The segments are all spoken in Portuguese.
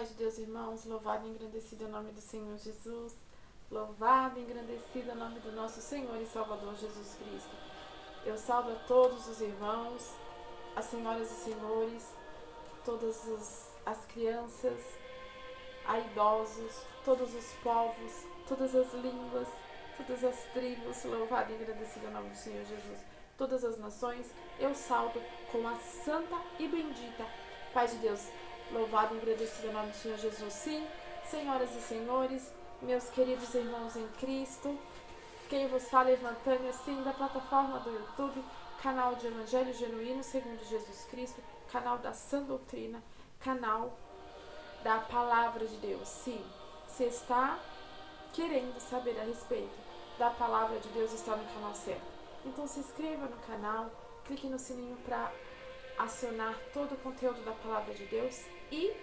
Paz de Deus, irmãos, louvado e engrandecido é o nome do Senhor Jesus, louvado e engrandecido é o nome do nosso Senhor e Salvador Jesus Cristo. Eu salvo a todos os irmãos, as senhoras e senhores, todas as crianças, a idosos, todos os povos, todas as línguas, todas as tribos, louvado e engrandecido é o nome do Senhor Jesus. Todas as nações, eu salvo com a santa e bendita paz de Deus. Louvado e agradecido em nome do Senhor Jesus. Sim, senhoras e senhores, meus queridos irmãos em Cristo, quem vos fala é Irmã Tânia, sim, da plataforma do YouTube, canal de Evangelho Genuíno segundo Jesus Cristo, canal da Sã Doutrina, canal da Palavra de Deus. Sim, se está querendo saber a respeito da Palavra de Deus, está no canal certo. Então se inscreva no canal, clique no sininho para acionar todo o conteúdo da Palavra de Deus e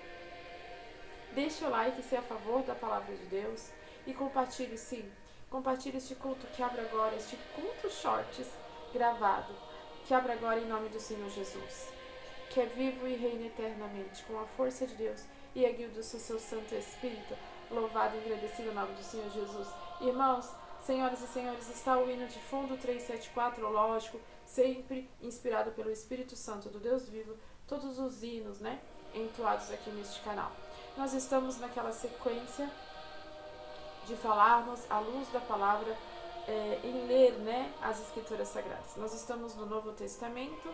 deixe o like se é a favor da Palavra de Deus e compartilhe, sim, compartilhe este culto que abre agora, este culto shorts gravado, que abre agora em nome do Senhor Jesus, que é vivo e reina eternamente com a força de Deus e a guia do seu Santo Espírito. Louvado e agradecido o nome do Senhor Jesus. Irmãos, senhoras e senhores, está o hino de fundo 374, lógico, sempre inspirado pelo Espírito Santo do Deus vivo, todos os hinos, né, entoados aqui neste canal. Nós estamos naquela sequência de falarmos à luz da palavra em ler, né, as Escrituras Sagradas. Nós estamos no Novo Testamento,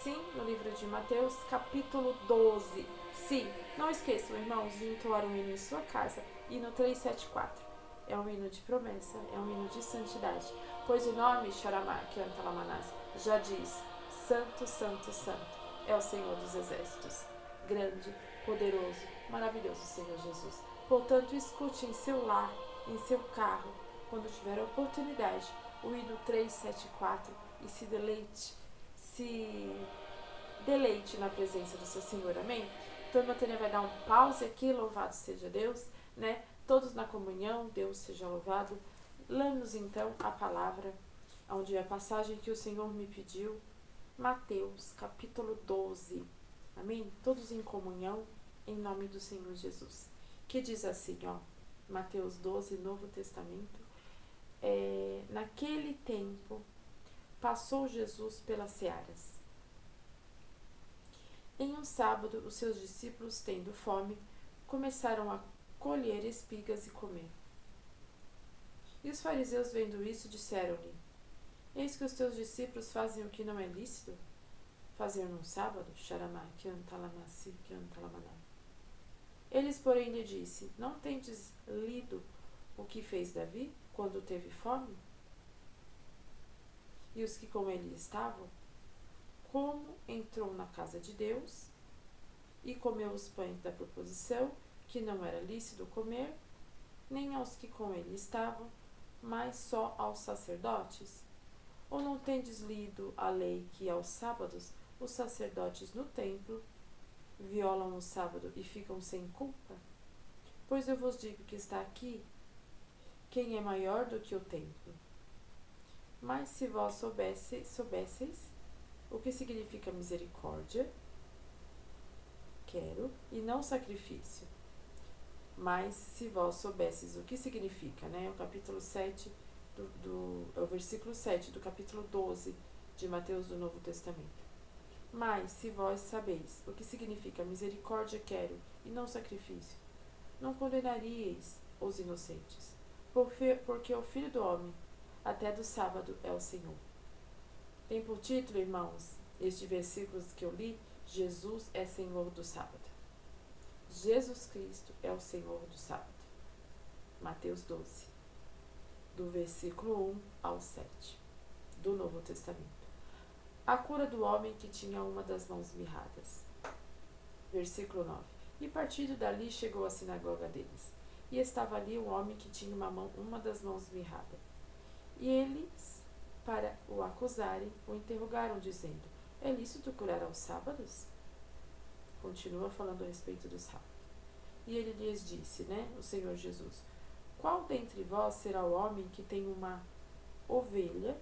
sim, no livro de Mateus, capítulo 12. Sim, não esqueçam, irmãos, de entoar um hino em sua casa, hino 374. É um hino de promessa, é um hino de santidade, pois o nome Sharamá, que Antalamanás, já diz: Santo, Santo, Santo, é o Senhor dos Exércitos, grande, poderoso, maravilhoso Senhor Jesus. Portanto, escute em seu lar, em seu carro, quando tiver a oportunidade, o hino 374 e se deleite na presença do seu Senhor, amém? Então, a irmã Tânia vai dar um pause aqui, louvado seja Deus, né? Todos na comunhão, Deus seja louvado. Lemos então a palavra, onde é a passagem que o Senhor me pediu, Mateus, capítulo 12, amém? Todos em comunhão, em nome do Senhor Jesus. Que diz assim, ó, Mateus 12, Novo Testamento. Naquele tempo, passou Jesus pelas searas. Em um sábado, os seus discípulos, tendo fome, começaram a colher espigas e comer. E os fariseus, vendo isso, disseram-lhe: Eis que os teus discípulos fazem o que não é lícito fazer num sábado. Eles, porém, lhe disse: Não tendes lido o que fez Davi quando teve fome? E os que com ele estavam, como entrou na casa de Deus e comeu os pães da proposição, que não era lícito comer, nem aos que com ele estavam, mas só aos sacerdotes? Ou não tendes lido a lei que aos sábados os sacerdotes no templo violam o sábado e ficam sem culpa? Pois eu vos digo que está aqui quem é maior do que o templo. Mas se vós soubesseis o que significa misericórdia, quero, e não sacrifício. Mas se vós soubesseis o que significa, né? O capítulo 7, o versículo 7 do capítulo 12 de Mateus do Novo Testamento. Mas se vós sabeis o que significa misericórdia, quero, e não sacrifício, não condenaríeis os inocentes, porque o Filho do Homem, até do sábado, é o Senhor. Tem por título, irmãos, este versículo que eu li: Jesus é Senhor do sábado. Jesus Cristo é o Senhor do sábado. Mateus 12, do versículo 1 ao 7, do Novo Testamento. A cura do homem que tinha uma das mãos mirradas. Versículo 9. E partindo dali chegou à sinagoga deles. E estava ali um homem que tinha uma das mãos mirrada. E eles, para o acusarem, o interrogaram, dizendo: É lícito curar aos sábados? Continua falando a respeito do sábado. E ele lhes disse, né, o Senhor Jesus: Qual dentre vós será o homem que tem uma ovelha,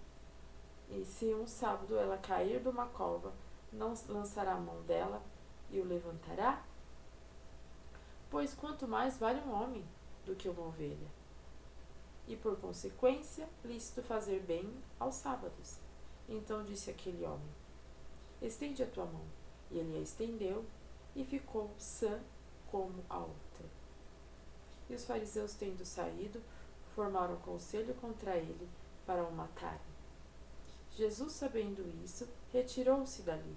e se um sábado ela cair de uma cova, não lançará a mão dela e o levantará? Pois quanto mais vale um homem do que uma ovelha? E por consequência, lícito fazer bem aos sábados. Então disse aquele homem: estende a tua mão. E ele a estendeu, e ficou sã como a outra. E os fariseus, tendo saído, formaram conselho contra ele para o matarem. Jesus, sabendo isso, retirou-se dali.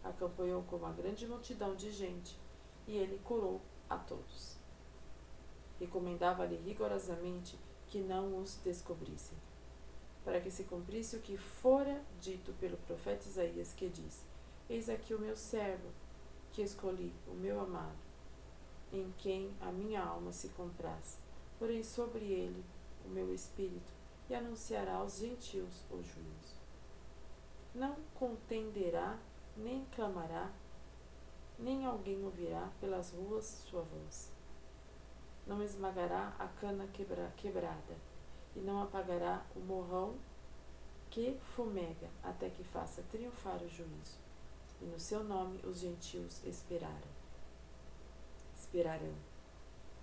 Acompanhou com uma grande multidão de gente, e ele curou a todos. Recomendava-lhe rigorosamente que não os descobrissem, para que se cumprisse o que fora dito pelo profeta Isaías, que diz: eis aqui o meu servo, que escolhi, o meu amado, em quem a minha alma se compraz. Porém sobre ele o meu espírito, e anunciará aos gentios o juízo. Não contenderá, nem clamará, nem alguém ouvirá pelas ruas sua voz. Não esmagará a cana quebrada, e não apagará o morrão que fumega, até que faça triunfar o juízo. E no seu nome os gentios esperarão.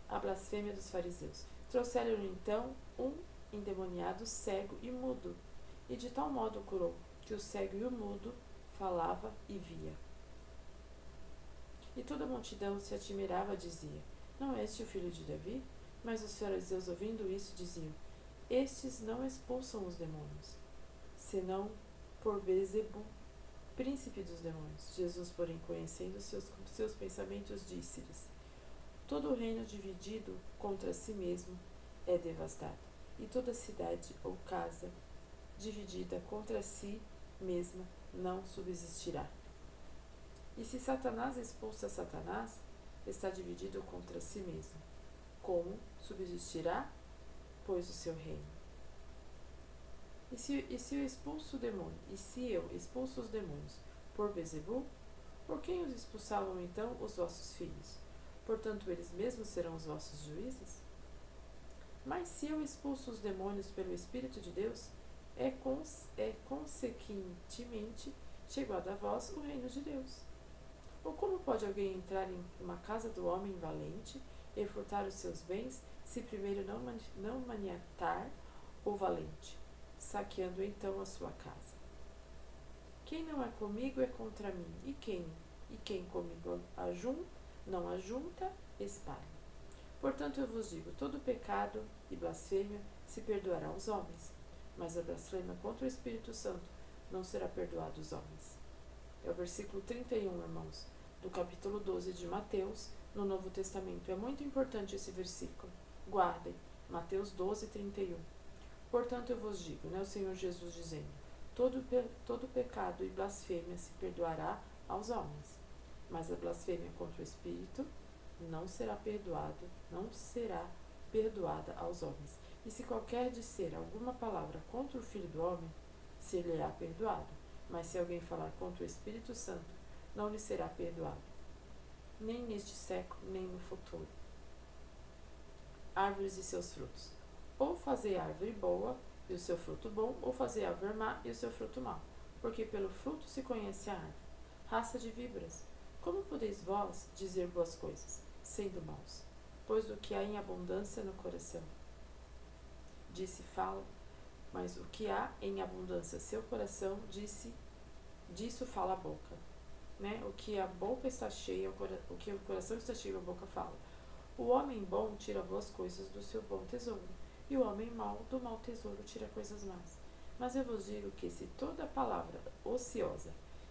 A blasfêmia dos fariseus. Trouxeram-lhe então um endemoniado cego e mudo, e de tal modo o curou, que o cego e o mudo falava e via. E toda a multidão se admirava, dizia: não é este o filho de Davi? Mas os fariseus, ouvindo isso, diziam: estes não expulsam os demônios, senão por Beelzebu, príncipe dos demônios. Jesus, porém, conhecendo seus pensamentos, disse-lhes: todo o reino dividido contra si mesmo é devastado, e toda cidade ou casa dividida contra si mesma não subsistirá. E se Satanás expulsa Satanás, está dividido contra si mesmo. Como subsistirá, pois, o seu reino? E se eu expulso os demônios por Beelzebu, por quem os expulsavam então os vossos filhos? Portanto, eles mesmos serão os vossos juízes? Mas se eu expulso os demônios pelo Espírito de Deus, é consequentemente chegado a vós o reino de Deus. Ou como pode alguém entrar em uma casa do homem valente e furtar os seus bens, se primeiro não maniatar o valente, saqueando então a sua casa? Quem não é comigo é contra mim, e quem comigo não ajunta, espalha. Portanto, eu vos digo, todo pecado e blasfêmia se perdoará aos homens, mas a blasfêmia contra o Espírito Santo não será perdoada aos homens. É o versículo 31, irmãos, do capítulo 12 de Mateus, no Novo Testamento. É muito importante esse versículo. Guardem, Mateus 12, 31. Portanto, eu vos digo, o Senhor Jesus dizendo, todo pecado e blasfêmia se perdoará aos homens, mas a blasfêmia contra o Espírito não será perdoada aos homens. E se qualquer disser alguma palavra contra o Filho do Homem, ser-lhe-á perdoado. Mas se alguém falar contra o Espírito Santo, não lhe será perdoado, nem neste século, nem no futuro. Árvores e seus frutos. Ou fazei árvore boa e o seu fruto bom, ou fazei árvore má e o seu fruto mau. Porque pelo fruto se conhece a árvore. Raça de víboras, como podeis vós dizer boas coisas, sendo maus? Pois do que há em abundância no coração, fala, mas o que há em abundância seu coração, disso fala a boca. O que a boca está cheia, o que o coração está cheio, a boca fala. O homem bom tira boas coisas do seu bom tesouro, e o homem mau do mau tesouro tira coisas más. Mas eu vos digo que se toda palavra ociosa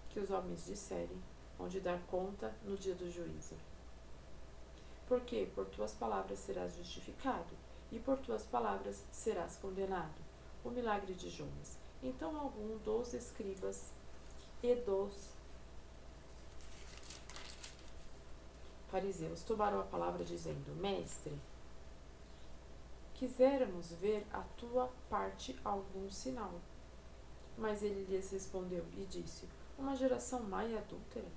que os homens disserem, hão de dar conta no dia do juízo. Porque por tuas palavras serás justificado, e por tuas palavras serás condenado. O milagre de Jonas. Então algum dos escribas e dos fariseus tomaram a palavra, dizendo: Mestre, quiséramos ver a tua parte algum sinal. Mas ele lhes respondeu e disse: uma geração má e adúltera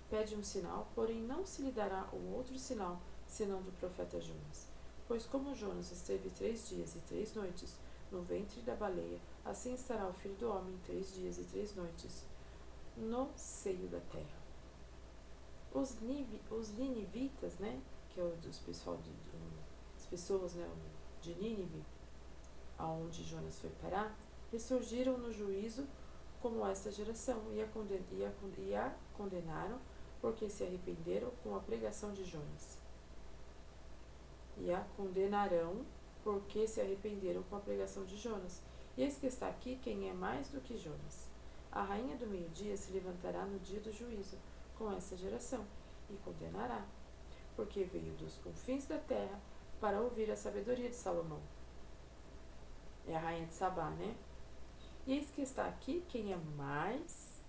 pede um sinal, porém não se lhe dará um outro sinal, senão do profeta Jonas. Pois como Jonas esteve 3 dias e 3 noites no ventre da baleia, assim estará o Filho do Homem 3 dias e 3 noites no seio da terra. Os ninivitas, que é o dos pessoal as pessoas, né, de Nínive, aonde Jonas foi parar, ressurgiram no juízo como esta geração e a condenaram porque se arrependeram com a pregação de Jonas. E a condenarão porque se arrependeram com a pregação de Jonas. E eis que está aqui quem é mais do que Jonas. A rainha do meio-dia se levantará no dia do juízo com essa geração e condenará, porque veio dos confins da terra para ouvir a sabedoria de Salomão. É a rainha de Sabá, né? E eis que está aqui quem é mais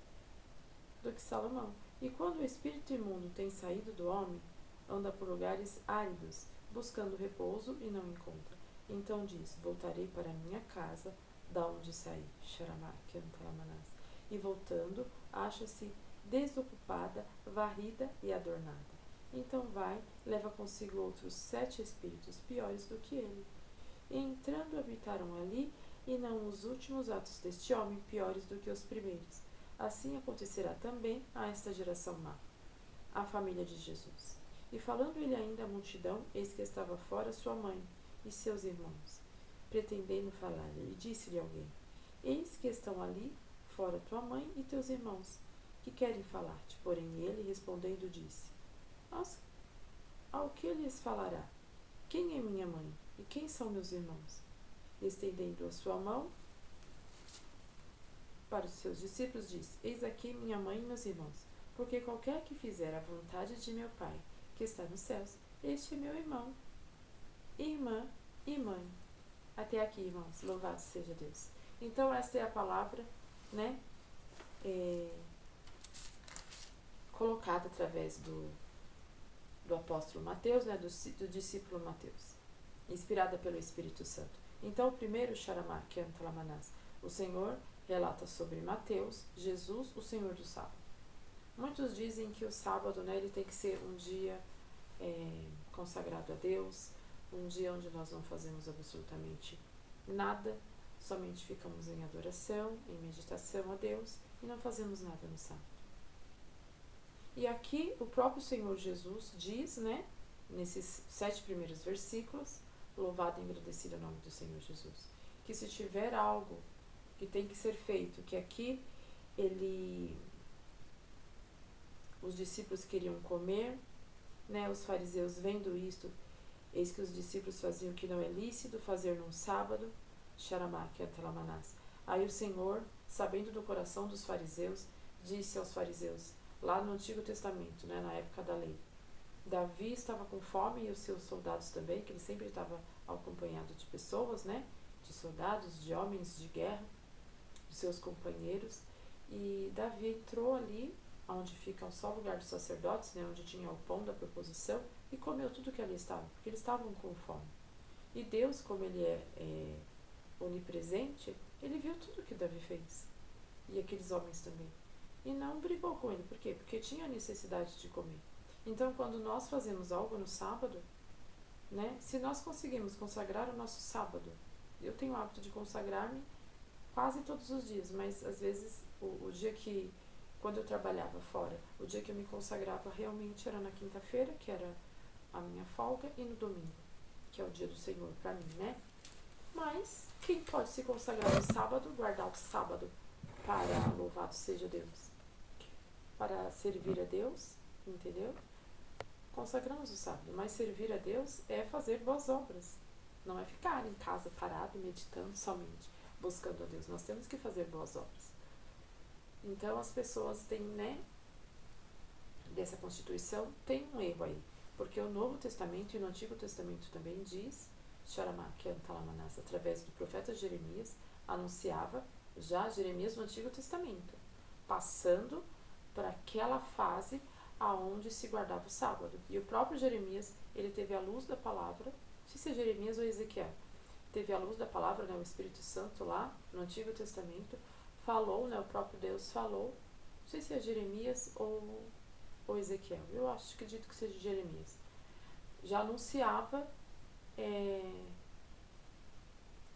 do que Salomão. E quando o espírito imundo tem saído do homem, anda por lugares áridos, buscando repouso e não encontra. Então diz: voltarei para minha casa, da onde saí. E voltando, acha-se desocupada, varrida e adornada. Então vai, leva consigo outros 7 espíritos piores do que ele. E entrando habitaram ali, e não os últimos atos deste homem piores do que os primeiros. Assim acontecerá também a esta geração má, a família de Jesus. E falando ele ainda à multidão, eis que estava fora sua mãe e seus irmãos, pretendendo falar-lhe, e disse-lhe alguém: eis que estão ali fora tua mãe e teus irmãos, que querem falar-te. Porém ele, respondendo, disse: ao que lhes falará? Quem é minha mãe? E quem são meus irmãos? Estendendo a sua mão para os seus discípulos, disse: eis aqui minha mãe e meus irmãos, porque qualquer que fizer a vontade de meu Pai, que está nos céus, este é meu irmão, irmã e mãe. Até aqui, irmãos, louvado seja Deus. Então esta é a palavra, né, colocada através do apóstolo Mateus, né, do discípulo Mateus, inspirada pelo Espírito Santo. Então, o primeiro Sharamá, que é Antalamanás, o Senhor relata sobre Mateus, Jesus, o Senhor do sábado. Muitos dizem que o sábado, né, ele tem que ser um dia consagrado a Deus, um dia onde nós não fazemos absolutamente nada, somente ficamos em adoração, em meditação a Deus e não fazemos nada no sábado. E aqui o próprio Senhor Jesus diz, né, nesses 7 primeiros versículos, louvado e agradecido o nome do Senhor Jesus, que se tiver algo que tem que ser feito, que aqui os discípulos queriam comer, né, os fariseus vendo isto, eis que os discípulos faziam o que não é lícito fazer num sábado, aí o Senhor, sabendo do coração dos fariseus, disse aos fariseus, lá no Antigo Testamento, né, na época da lei, Davi estava com fome e os seus soldados também, que ele sempre estava acompanhado de pessoas, né, de soldados, de homens de guerra, de seus companheiros, e Davi entrou ali, onde fica só o lugar dos sacerdotes, né, onde tinha o pão da proposição, e comeu tudo que ali estava, porque eles estavam com fome. E Deus, como ele é onipresente, ele viu tudo que Davi fez, e aqueles homens também, e não brigou com ele. Por quê? Porque tinha necessidade de comer. Então, quando nós fazemos algo no sábado, né, se nós conseguimos consagrar o nosso sábado, eu tenho o hábito de consagrar-me quase todos os dias, mas às vezes o dia que, quando eu trabalhava fora, o dia que eu me consagrava realmente era na quinta-feira, que era a minha folga, e no domingo, que é o dia do Senhor para mim, né? Mas quem pode se consagrar no sábado, guardar o sábado para louvado seja Deus, para servir a Deus, entendeu? Consagramos o sábado, mas servir a Deus é fazer boas obras, não é ficar em casa parado, meditando somente, buscando a Deus. Nós temos que fazer boas obras. Então as pessoas têm, né, dessa Constituição, tem um erro aí, porque o Novo Testamento e no Antigo Testamento também diz, através do profeta Jeremias, anunciava já Jeremias no Antigo Testamento, passando para aquela fase aonde se guardava o sábado. E o próprio Jeremias, ele teve a luz da palavra, não sei se é Jeremias ou Ezequiel, teve a luz da palavra, né, o Espírito Santo lá no Antigo Testamento, falou, né, o próprio Deus falou, não sei se é Jeremias ou Ezequiel, eu acho que acredito que seja Jeremias, já anunciava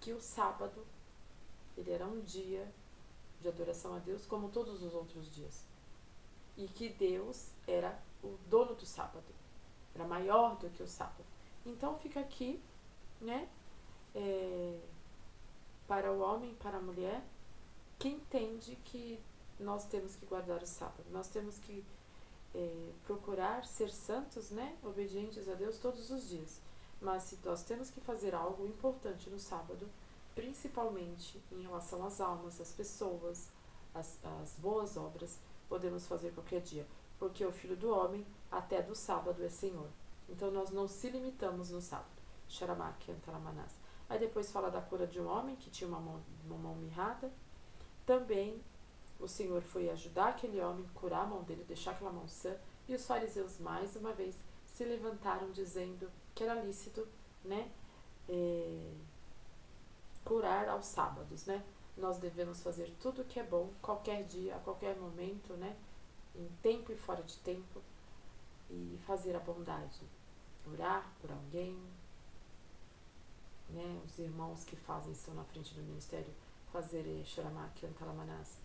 que o sábado, ele era um dia de adoração a Deus como todos os outros dias, e que Deus era o dono do sábado. era maior do que o sábado. Então fica aqui, né, para o homem, para a mulher, que entende que nós temos que guardar o sábado, nós temos que procurar ser santos, né, obedientes a Deus todos os dias. Mas se nós temos que fazer algo importante no sábado, principalmente em relação às almas, às pessoas, às boas obras, podemos fazer qualquer dia, porque o Filho do Homem até do sábado é Senhor. Então nós não se limitamos no sábado. Xaramaki Antalamanás. Aí depois fala da cura de um homem que tinha uma mão mirrada. Também o Senhor foi ajudar aquele homem, curar a mão dele, deixar aquela mão sã. E os fariseus, mais uma vez, se levantaram dizendo que era lícito, né, curar aos sábados, né? Nós devemos fazer tudo o que é bom, qualquer dia, a qualquer momento, né? Em tempo e fora de tempo, e fazer a bondade. Orar por alguém, né? Os irmãos que fazem estão na frente do ministério, fazer Shoramaki Antalamanás,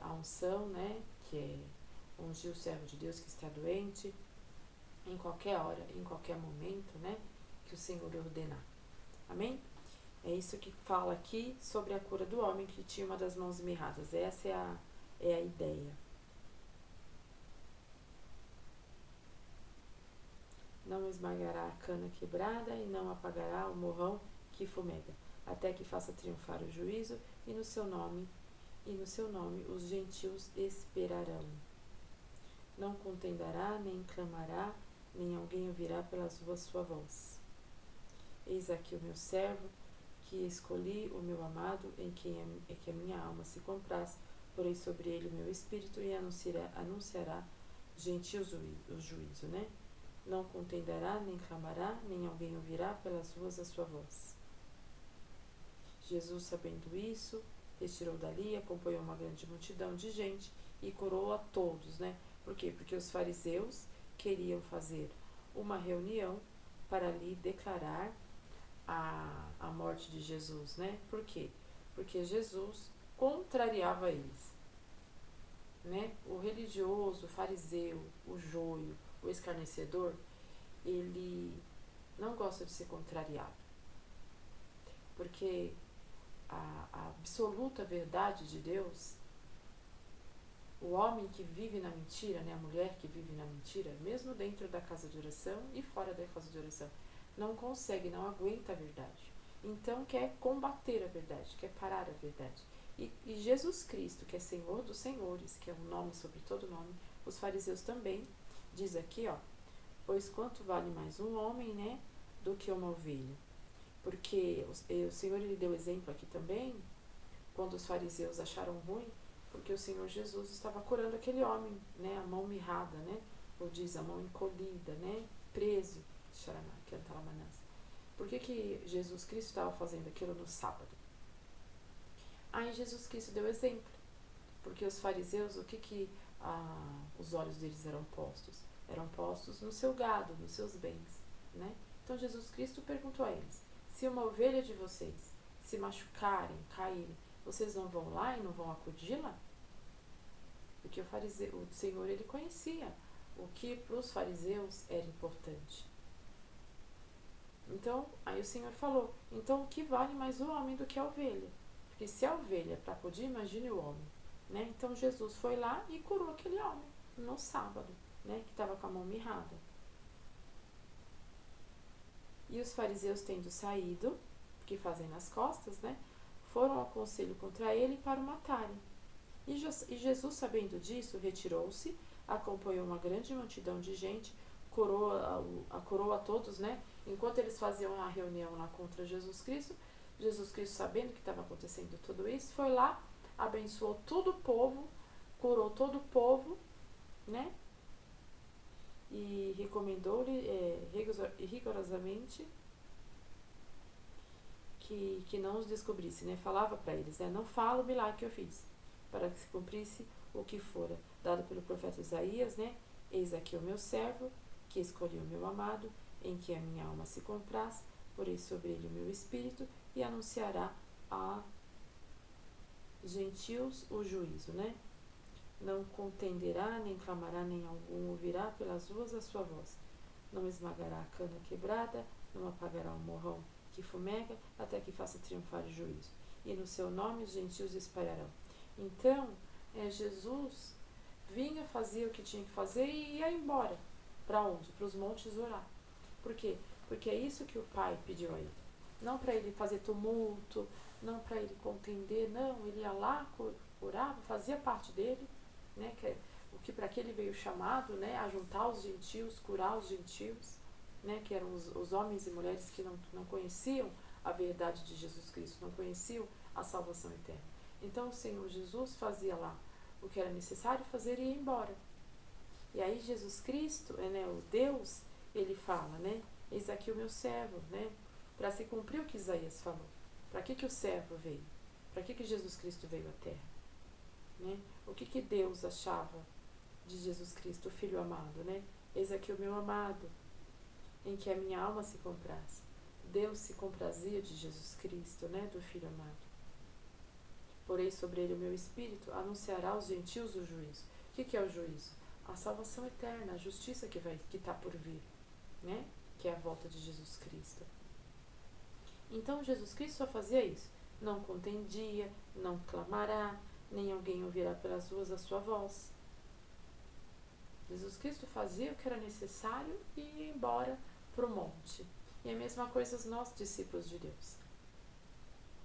a unção, né? Que é ungir o servo de Deus que está doente, em qualquer hora, em qualquer momento, né? Que o Senhor ordenar. Amém? É isso que fala aqui sobre a cura do homem que tinha uma das mãos mirradas. Essa é a ideia. Não esmagará a cana quebrada e não apagará o morrão que fumega, até que faça triunfar o juízo, e no seu nome os gentios esperarão. Não contenderá, nem clamará, nem alguém ouvirá pelas ruas sua voz. Eis aqui o meu servo, que escolhi, o meu amado, em quem é que a minha alma se compraz, porém sobre ele o meu espírito, e anunciará gentios o juízo, né? Não contenderá, nem clamará, nem alguém ouvirá pelas ruas a sua voz. Jesus, sabendo isso, retirou dali, acompanhou uma grande multidão de gente e curou a todos, né? Por quê? Porque os fariseus queriam fazer uma reunião para ali declarar a morte de Jesus, né? Por quê? Porque Jesus contrariava eles, né? O religioso, o fariseu, o joio, o escarnecedor, ele não gosta de ser contrariado, porque a absoluta verdade de Deus, o homem que vive na mentira, né? A mulher que vive na mentira, mesmo dentro da casa de oração e fora da casa de oração, não consegue, não aguenta a verdade. Então quer combater a verdade, quer parar a verdade. E Jesus Cristo, que é Senhor dos Senhores, que é um nome sobre todo nome, os fariseus também, diz aqui, ó, pois quanto vale mais um homem, né, do que uma ovelha? Porque o Senhor, ele deu exemplo aqui também, quando os fariseus acharam ruim, porque o Senhor Jesus estava curando aquele homem, né, a mão mirrada, né, ou diz a mão encolhida, né, preso. Por que Jesus Cristo estava fazendo aquilo no sábado? Aí Jesus Cristo deu exemplo, porque os fariseus, os olhos deles eram postos? Eram postos no seu gado, nos seus bens, né? Então Jesus Cristo perguntou a eles, se uma ovelha de vocês se machucarem, caírem, vocês não vão lá e não vão acudi-la? Porque o Senhor, ele conhecia o que para os fariseus era importante. Então, aí o Senhor falou, então o que vale mais o homem do que a ovelha? Porque se a ovelha é para acudir, imagine o homem, né? Então Jesus foi lá e curou aquele homem no sábado, né? Que estava com a mão mirrada. E os fariseus, tendo saído, que fazem nas costas, né? Foram ao conselho contra ele para o matarem. E Jesus, sabendo disso, retirou-se, acompanhou uma grande multidão de gente, curou a todos, né? Enquanto eles faziam a reunião lá contra Jesus Cristo, sabendo que estava acontecendo tudo isso, foi lá, abençoou todo o povo, curou todo o povo, né? E recomendou-lhe rigorosamente que não os descobrisse, né? Falava para eles, né? Não fala o milagre que eu fiz, para que se cumprisse o que fora dado pelo profeta Isaías, né? Eis aqui o meu servo, que escolhi o meu amado, em que a minha alma se compraz, porei sobre ele o meu espírito, e anunciará a gentios o juízo, né? Não contenderá, nem clamará, nem algum ouvirá pelas ruas a sua voz. não esmagará a cana quebrada, não apagará o morrão que fumega, até que faça triunfar o juízo. E no seu nome os gentios espalharão. Então, Jesus vinha, fazia o que tinha que fazer e ia embora. Para onde? Para os montes orar. Por quê? Porque é isso que o Pai pediu a ele. Não para ele fazer tumulto, não para ele contender, não. Ele ia lá, orava, fazia parte dele, né? O que para que ele veio chamado, né? A juntar os gentios, curar os gentios, né? Que eram os homens e mulheres que não conheciam a verdade de Jesus Cristo, não conheciam a salvação eterna. Então o Senhor Jesus fazia lá o que era necessário fazer e ia embora. E aí Jesus Cristo, né, o Deus, ele fala, né? Eis aqui o meu servo, né? Para se cumprir o que Isaías falou. Para que o servo veio? Para que Jesus Cristo veio à Terra? Né? O que Deus achava de Jesus Cristo, o Filho amado, né? Eis aqui o meu amado, em que a minha alma se compraz. Deus se comprazia de Jesus Cristo, né? Do Filho amado. Porém sobre ele o meu Espírito anunciará aos gentios o juízo. O que é o juízo? A salvação eterna, a justiça que está por vir, né? Que é a volta de Jesus Cristo. Então Jesus Cristo só fazia isso. Não contendia, não clamará, nem alguém ouvirá pelas ruas a sua voz. Jesus Cristo fazia o que era necessário e ia embora para o monte. E a mesma coisa nós, discípulos de Deus.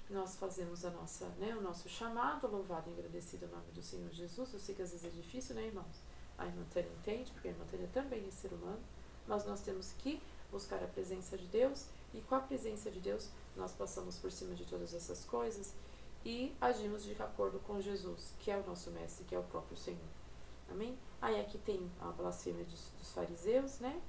Nós fazemos o nosso chamado, louvado e agradecido o nome do Senhor Jesus. Eu sei que às vezes é difícil, né, irmãos? A irmã Tânia entende, porque a irmã Tânia também é ser humano, mas nós temos que buscar a presença de Deus, e com a presença de Deus nós passamos por cima de todas essas coisas e agimos de acordo com Jesus, que é o nosso mestre, que é o próprio Senhor. Amém? Aí aqui tem a blasfêmia dos fariseus, né?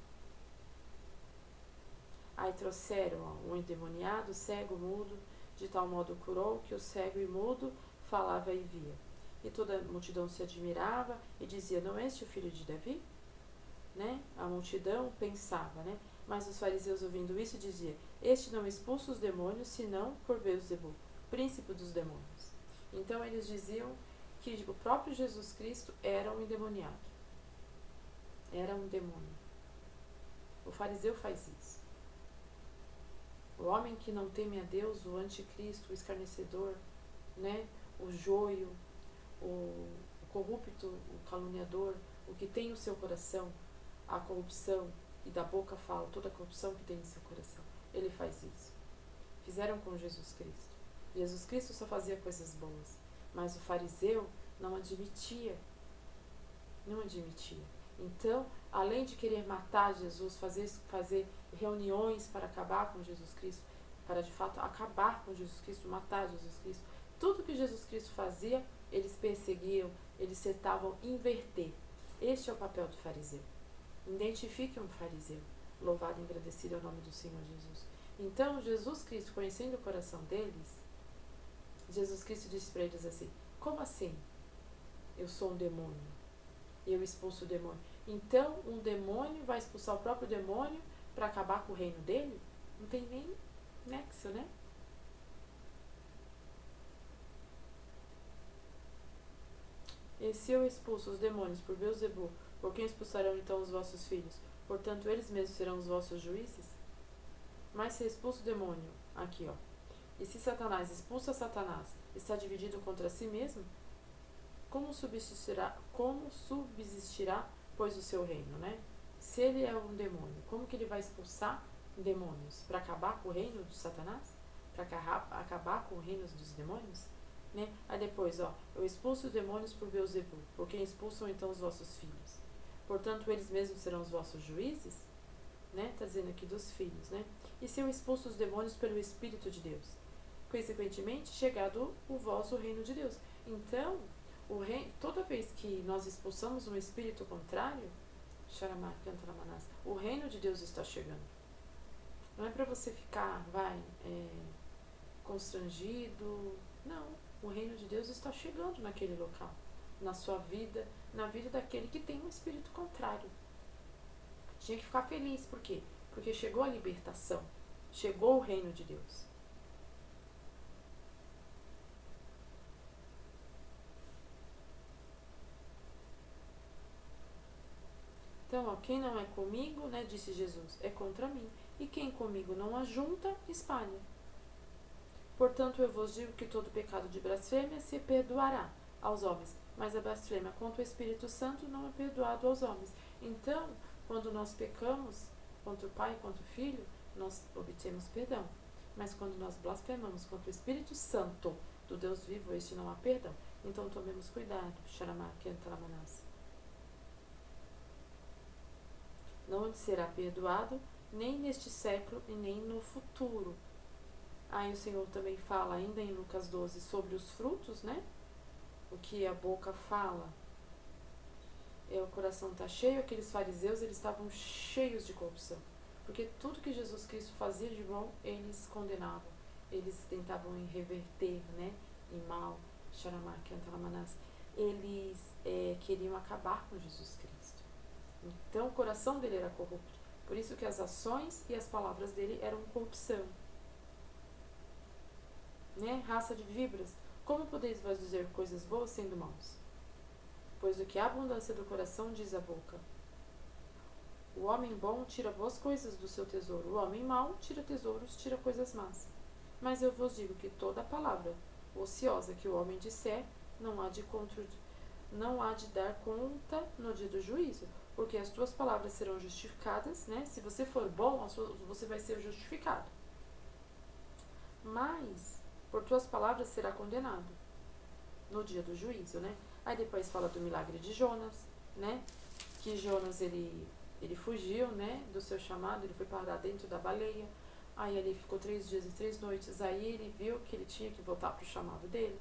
Aí trouxeram um endemoniado, cego, mudo, de tal modo curou que o cego e mudo falava e via. E toda a multidão se admirava e dizia, não é este o filho de Davi? Né? A multidão pensava, né? Mas os fariseus ouvindo isso dizia, este não expulsa os demônios, senão por Beelzebul, príncipe dos demônios. Então eles diziam que o próprio Jesus Cristo era um endemoniado. Era um demônio. O fariseu faz isso. O homem que não teme a Deus, o anticristo, o escarnecedor, né? O joio, o corrupto, o caluniador, o que tem no seu coração a corrupção, e da boca fala toda a corrupção que tem no seu coração. Ele faz isso. Fizeram com Jesus Cristo. Jesus Cristo só fazia coisas boas, mas o fariseu não admitia. Não admitia. Então, além de querer matar Jesus, fazer reuniões para acabar com Jesus Cristo, para de fato acabar com Jesus Cristo, matar Jesus Cristo, tudo que Jesus Cristo fazia, eles perseguiam, eles tentavam inverter. Este é o papel do fariseu. Identifique um fariseu. Louvado e agradecido é o nome do Senhor Jesus. Então, Jesus Cristo, conhecendo o coração deles, Jesus Cristo disse para eles assim, como assim? Eu sou um demônio. Eu expulso o demônio. Então, um demônio vai expulsar o próprio demônio para acabar com o reino dele? Não tem nem nexo, né? E se eu expulso os demônios por Beelzebul, por quem expulsarão então os vossos filhos? Portanto, eles mesmos serão os vossos juízes? Mas se expulso o demônio, aqui ó, e se Satanás expulsa Satanás, está dividido contra si mesmo? Como subsistirá, pois, o seu reino, né? Se ele é um demônio, como que ele vai expulsar demônios? Para acabar com o reino de Satanás? Para acabar com o reino dos demônios? Né? Aí depois, ó, eu expulso os demônios por Beelzebul, por quem expulsam então os vossos filhos. Portanto, eles mesmos serão os vossos juízes? Né? Está dizendo aqui dos filhos, né? E se eu expulso os demônios pelo Espírito de Deus? Consequentemente, chegado o vosso reino de Deus. Então, toda vez que nós expulsamos um espírito contrário, o reino de Deus está chegando. Não é para você ficar, constrangido. Não, o reino de Deus está chegando naquele local, na sua vida, na vida daquele que tem um espírito contrário. Tinha que ficar feliz, por quê? Porque chegou a libertação, chegou o reino de Deus. Então, Então, ó, quem não é comigo, né, disse Jesus, é contra mim. E quem comigo não ajunta, espalha. Portanto, eu vos digo que todo pecado de blasfêmia se perdoará aos homens, mas a blasfêmia contra o Espírito Santo não é perdoado aos homens. Então, quando nós pecamos contra o Pai e contra o Filho, nós obtemos perdão. Mas quando nós blasfemamos contra o Espírito Santo do Deus vivo, este não há perdão. Então, tomemos cuidado. Não lhe será perdoado, nem neste século e nem no futuro. Aí o Senhor também fala, ainda em Lucas 12, sobre os frutos, né? O que a boca fala. O coração está cheio. Aqueles fariseus, eles estavam cheios de corrupção. Porque tudo que Jesus Cristo fazia de bom, eles condenavam. Eles tentavam reverter, né? Em mal. Eles queriam acabar com Jesus Cristo. Então o coração dele era corrupto. Por isso que as ações e as palavras dele eram corrupção. Né? Raça de víboras, como podeis vós dizer coisas boas sendo maus? Pois do que a abundância do coração diz a boca. O homem bom tira boas coisas do seu tesouro, o homem mau tira tesouros, tira coisas más. Mas eu vos digo que toda palavra ociosa que o homem disser não há de dar conta no dia do juízo, porque as tuas palavras serão justificadas, né? Se você for bom, você vai ser justificado. Mas por tuas palavras será condenado no dia do juízo, né? Aí depois fala do milagre de Jonas, né? Que Jonas, ele fugiu, né? Do seu chamado, ele foi parar dentro da baleia. Aí ele ficou 3 dias e 3 noites. Aí ele viu que ele tinha que voltar para o chamado dele,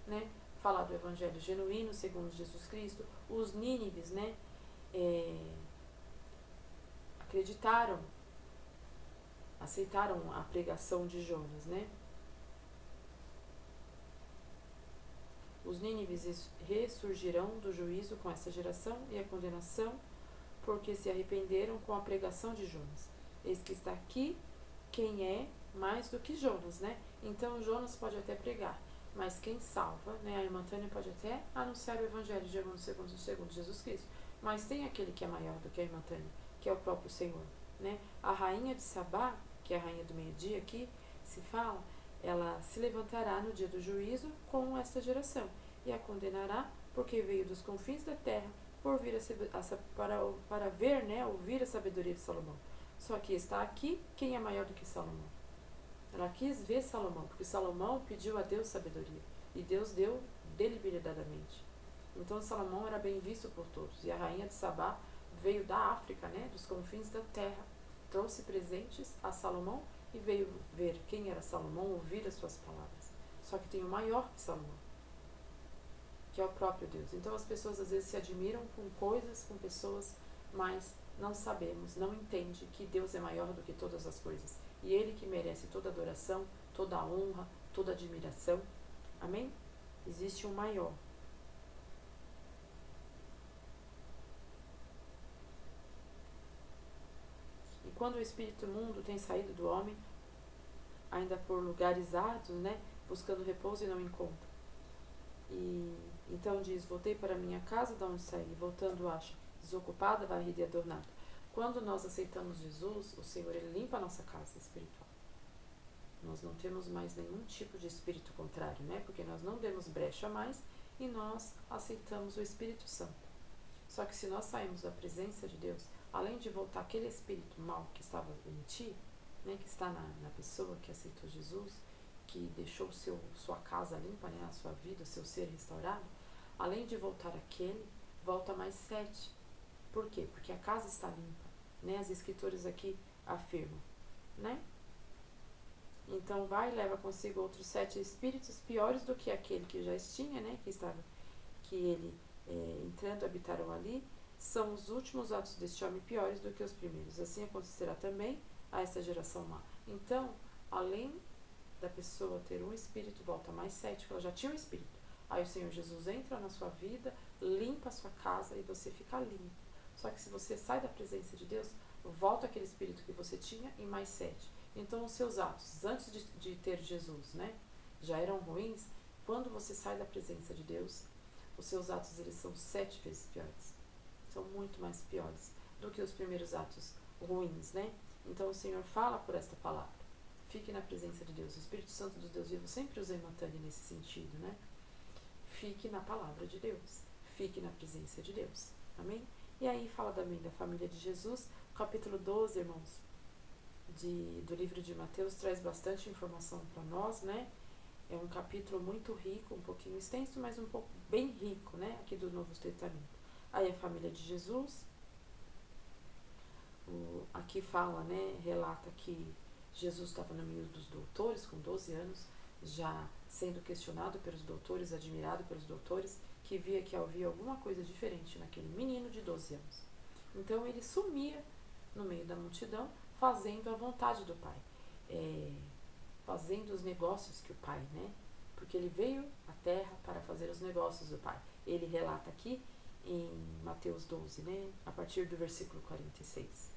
né? Falar do evangelho genuíno, segundo Jesus Cristo. Os nínives, né? Acreditaram, aceitaram a pregação de Jonas, né? Os nínives ressurgirão do juízo com essa geração e a condenação, porque se arrependeram com a pregação de Jonas. Eis que está aqui quem é mais do que Jonas, né? Então Jonas pode até pregar, mas quem salva, né? A irmã Tânia pode até anunciar o evangelho segundo Jesus Cristo, mas tem aquele que é maior do que a irmã Tânia, que é o próprio Senhor, né? A rainha de Sabá, que é a rainha do meio-dia aqui, se fala, ela se levantará no dia do juízo com esta geração e a condenará, porque veio dos confins da terra para ver, né, ouvir a sabedoria de Salomão. Só que está aqui quem é maior do que Salomão. Ela quis ver Salomão, porque Salomão pediu a Deus sabedoria e Deus deu deliberadamente. Então Salomão era bem visto por todos, e a rainha de Sabá veio da África, né, dos confins da terra, trouxe presentes a Salomão e veio ver quem era Salomão, ouvir as suas palavras. Só que tem o maior que Salomão, que é o próprio Deus. Então as pessoas às vezes se admiram com coisas, com pessoas, mas não sabemos, não entende que Deus é maior do que todas as coisas. E Ele que merece toda adoração, toda honra, toda admiração. Amém? Existe um maior. E quando o espírito imundo tem saído do homem, ainda por lugares árduos, né, buscando repouso e não encontra. E então diz, voltei para minha casa da onde saí, voltando acha, desocupada, varrida e adornada. Quando nós aceitamos Jesus, o Senhor, Ele limpa a nossa casa espiritual. Nós não temos mais nenhum tipo de espírito contrário, né? Porque nós não demos brecha mais e nós aceitamos o Espírito Santo. Só que se nós saímos da presença de Deus, além de voltar aquele espírito mau que estava em ti, né, que está na pessoa que aceitou Jesus, que deixou sua casa limpa, né, a sua vida, o seu ser restaurado, além de voltar aquele, volta mais 7. Por quê? Porque a casa está limpa, né? As escrituras aqui afirmam, né? Então vai e leva consigo outros 7 espíritos piores do que aquele que já tinha, né? Que ele entrando habitaram ali. São os últimos atos deste homem piores do que os primeiros. Assim acontecerá também a essa geração má. Então, além da pessoa ter um espírito, volta mais 7, porque ela já tinha um espírito. Aí o Senhor Jesus entra na sua vida, limpa a sua casa e você fica limpo. Só que se você sai da presença de Deus, volta aquele espírito que você tinha e mais 7. Então os seus atos, antes de ter Jesus, né, já eram ruins. Quando você sai da presença de Deus, os seus atos, eles são 7 vezes piores. São muito mais piores. do que os primeiros atos ruins, né? Então o Senhor fala por esta palavra. Fique na presença de Deus. O Espírito Santo do Deus vivo sempre usa Emmanuel nesse sentido, né? Fique na palavra de Deus. Fique na presença de Deus. Amém? E aí fala também da família de Jesus. Capítulo 12, irmãos, do livro de Mateus, traz bastante informação para nós, né? É um capítulo muito rico, um pouquinho extenso, mas um pouco bem rico, né? Aqui do Novo Testamento. Aí a família de Jesus. Aqui fala, né? Relata que Jesus estava no meio dos doutores, com 12 anos, já sendo questionado pelos doutores, admirado pelos doutores, que via que havia alguma coisa diferente naquele menino de 12 anos. Então ele sumia no meio da multidão, fazendo a vontade do Pai, fazendo os negócios que o Pai, né? Porque ele veio à terra para fazer os negócios do Pai. Ele relata aqui em Mateus 12, né? A partir do versículo 46.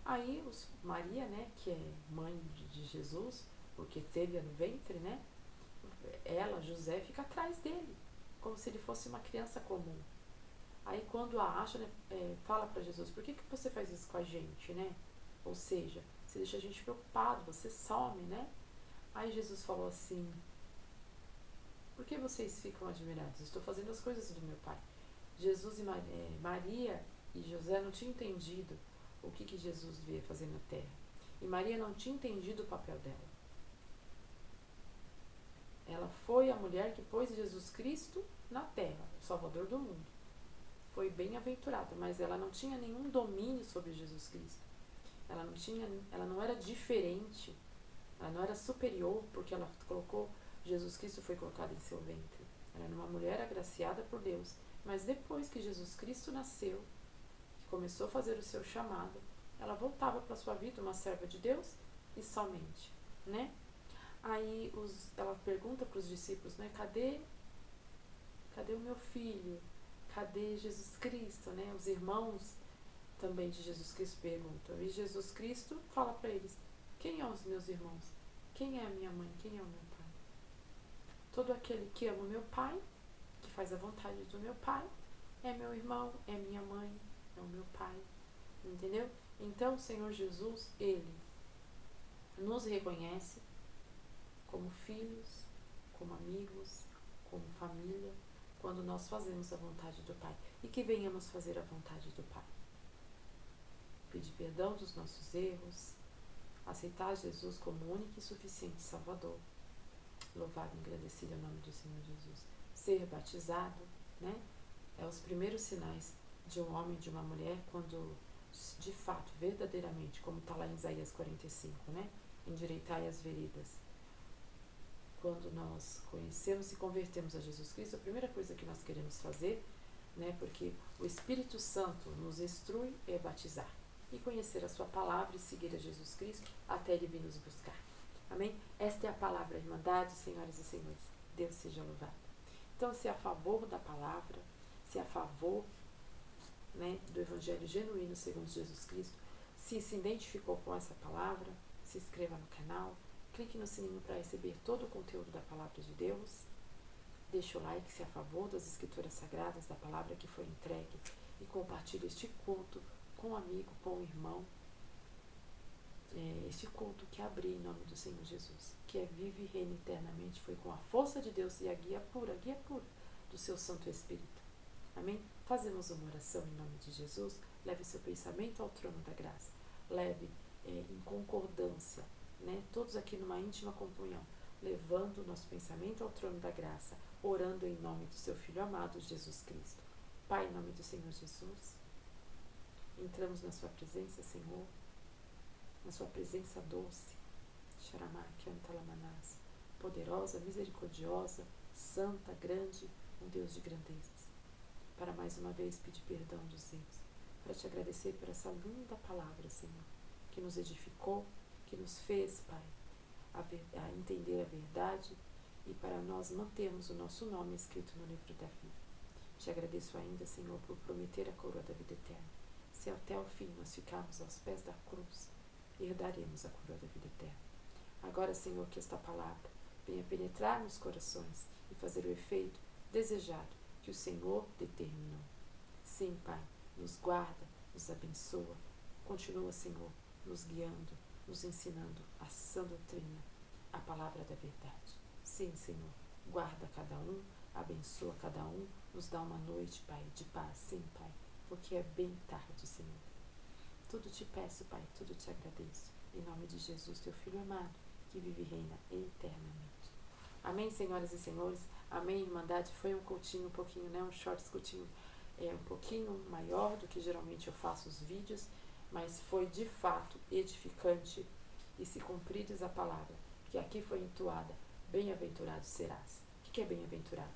Aí Maria, né, que é mãe de Jesus, porque teve no ventre, né? Ela, José, fica atrás dele, como se ele fosse uma criança comum. Aí quando a acha, né, fala para Jesus, por que você faz isso com a gente, né? Ou seja, você deixa a gente preocupado, você some, né? Aí Jesus falou assim, por que vocês ficam admirados? Estou fazendo as coisas do meu Pai. Jesus e Maria e José não tinham entendido o que Jesus veio fazer na terra. E Maria não tinha entendido o papel dela. Ela foi a mulher que pôs Jesus Cristo na terra, o Salvador do mundo. Foi bem-aventurada, mas ela não tinha nenhum domínio sobre Jesus Cristo. Ela não era diferente, ela não era superior, porque ela colocou, Jesus Cristo foi colocado em seu ventre. Ela era uma mulher agraciada por Deus. Mas depois que Jesus Cristo nasceu, que começou a fazer o seu chamado, ela voltava para a sua vida uma serva de Deus e somente, né? Aí ela pergunta para os discípulos, né? Cadê o meu filho? Cadê Jesus Cristo, né? Os irmãos também de Jesus Cristo perguntam. E Jesus Cristo fala para eles, quem são os meus irmãos? Quem é a minha mãe? Quem é o meu pai? Todo aquele que ama o meu pai, que faz a vontade do meu pai, é meu irmão, é minha mãe, é o meu pai. Entendeu? Então o Senhor Jesus, Ele nos reconhece como filhos, como amigos, como família, quando nós fazemos a vontade do Pai. E que venhamos fazer a vontade do Pai. Pedir perdão dos nossos erros, aceitar Jesus como único e suficiente Salvador. Louvado e agradecido é o nome do Senhor Jesus. Ser batizado, né? É os primeiros sinais de um homem e de uma mulher quando, de fato, verdadeiramente, como está lá em Isaías 45, né? Endireitai as veredas. Quando nós conhecemos e convertemos a Jesus Cristo, a primeira coisa que nós queremos fazer, né? Porque o Espírito Santo nos instrui é batizar. E conhecer a sua palavra e seguir a Jesus Cristo até Ele vir nos buscar. Amém? Esta é a palavra, Irmandade, senhoras e senhores. Deus seja louvado. Então, se é a favor da palavra, se é a favor, né, do Evangelho genuíno segundo Jesus Cristo, se identificou com essa palavra, se inscreva no canal, clique no sininho para receber todo o conteúdo da palavra de Deus, deixe o like se é a favor das escrituras sagradas, da palavra que foi entregue, e compartilhe este culto com um amigo, com um irmão, este culto que abri em nome do Senhor Jesus, que é vive e reina eternamente, foi com a força de Deus e a guia pura do seu Santo Espírito. Amém? Fazemos uma oração em nome de Jesus. Leve seu pensamento ao trono da graça. Leve em concordância, né? Todos aqui numa íntima comunhão, levando o nosso pensamento ao trono da graça, orando em nome do seu Filho amado, Jesus Cristo. Pai, em nome do Senhor Jesus, entramos na sua presença, Senhor, na sua presença doce, Xaramá-Kiantalamanás, poderosa, misericordiosa, santa, grande, um Deus de grandezas. Para mais uma vez pedir perdão dos erros, para te agradecer por essa linda palavra, Senhor, que nos edificou, que nos fez, Pai, a entender a verdade e para nós mantermos o nosso nome escrito no livro da vida. Te agradeço ainda, Senhor, por prometer a coroa da vida eterna. Se até o fim nós ficarmos aos pés da cruz, herdaremos a coroa da vida eterna. Agora, Senhor, que esta palavra venha penetrar nos corações e fazer o efeito desejado que o Senhor determinou. Sim, Pai, nos guarda, nos abençoa. Continua, Senhor, nos guiando, nos ensinando a sã doutrina, a palavra da verdade. Sim, Senhor, guarda cada um, abençoa cada um, nos dá uma noite, Pai, de paz, sim, Pai, porque é bem tarde, Senhor. Tudo te peço, Pai, tudo te agradeço. Em nome de Jesus, teu Filho amado, que vive e reina eternamente. Amém, senhoras e senhores. Amém, Irmandade. Foi um cultinho um pouquinho, né? Um shorts cultinho um pouquinho maior do que geralmente eu faço os vídeos, mas foi de fato edificante e se cumprides a palavra que aqui foi entoada, bem-aventurado serás. O que é bem-aventurado?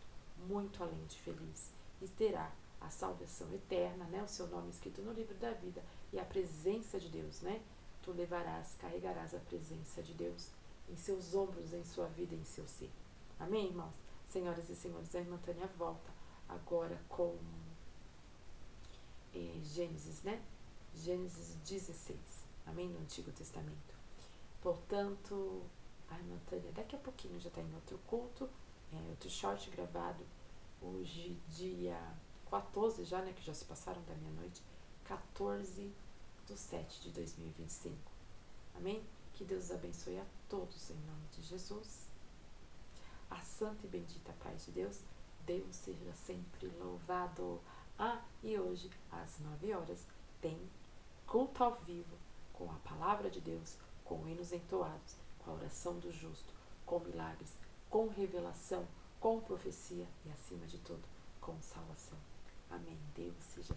Muito além de feliz. E terá a salvação eterna, né? O seu nome escrito no livro da vida e a presença de Deus, né? Tu levarás, carregarás a presença de Deus em seus ombros, em sua vida, em seu ser. Amém, irmãos? Senhoras e senhores, a irmã Tânia volta agora com Gênesis, né? Gênesis 16, amém? No Antigo Testamento. Portanto, a irmã Tânia daqui a pouquinho já está em outro culto, outro short gravado, hoje dia 14 já, né? Que já se passaram da meia-noite, 14/7/2025. Amém? Que Deus os abençoe a todos em nome de Jesus. A santa e bendita paz de Deus, Deus seja sempre louvado. E hoje, às 9 horas, tem culto ao vivo, com a palavra de Deus, com hinos entoados, com a oração do justo, com milagres, com revelação, com profecia e, acima de tudo, com salvação. Amém. Deus seja